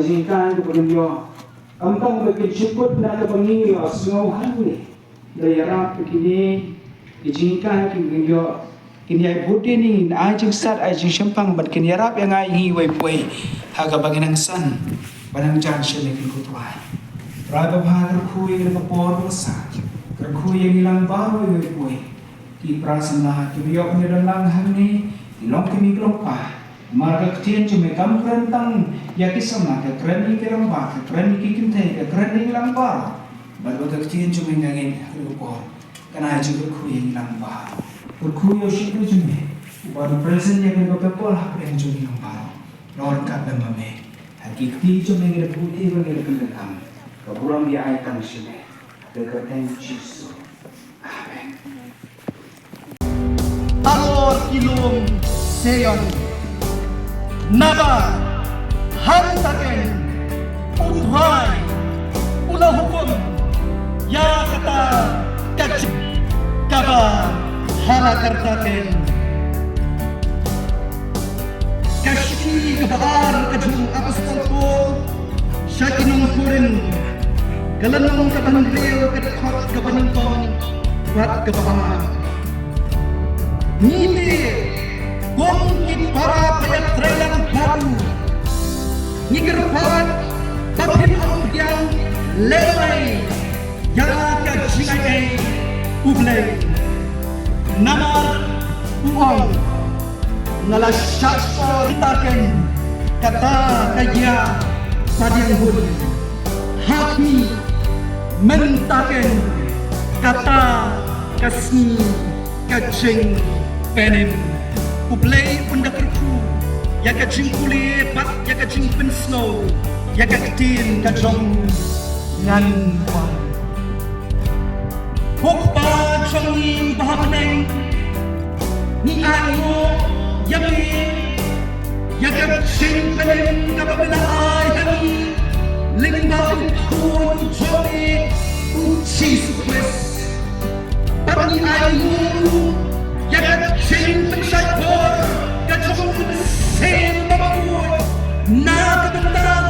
jingkan ko pagyo amtang bagitsipot na kabangiyo asngaw hanwi dayarap kini jingkan kinyo kini ay buti ni ajing sat ajing syampang bat kini yarap yang ay hiway buhay haga baginang san banang jan siya lekin kutuay Rada bahar kuy ng kapor sa kuy ang ilang baro ay buhay di prasan lahat kibiyok nilang langhang ni ilong kimiklong pa marga ketian cuma kam kerentang yakisam na kereni keramba kereni kikintay kereni ilang baro bago ketian cuma ngangin kapor kana juga kuy ang ilang baro berkuyo siya cuma baru present yang kapor yang cuma ilang baro lor kata mame hakiki cuma ngir putih ngir kendekam kaburang dia akan sini dekatnya Yesus. Amen. Alor ilum seyon naba hantaken utray ulah hukum ya kata kacik kaba halakartaken kasih kebaar kajung apostol ko syakinung kurin galanong kapanagriyo kadakot kapaningkong wat kapahama ngiti gongkit para payatrelang baru ngigirpat papinong yang leway yaga jingay Blei nama uang ngalasyaso itaken kata kaya padiyang hul hati mentaken kata kasni kacing penim Blei undakerku ya kacing kulit bat ya kacing pensnow ya katin kajong nganpa hukpa chongin bahamaneng ni ayo yamin ya kacing penim kapabilay hani Limbang kun joni Jesus Christ Pagi ayu yang cing pensyakor kacung sen babur na ketentang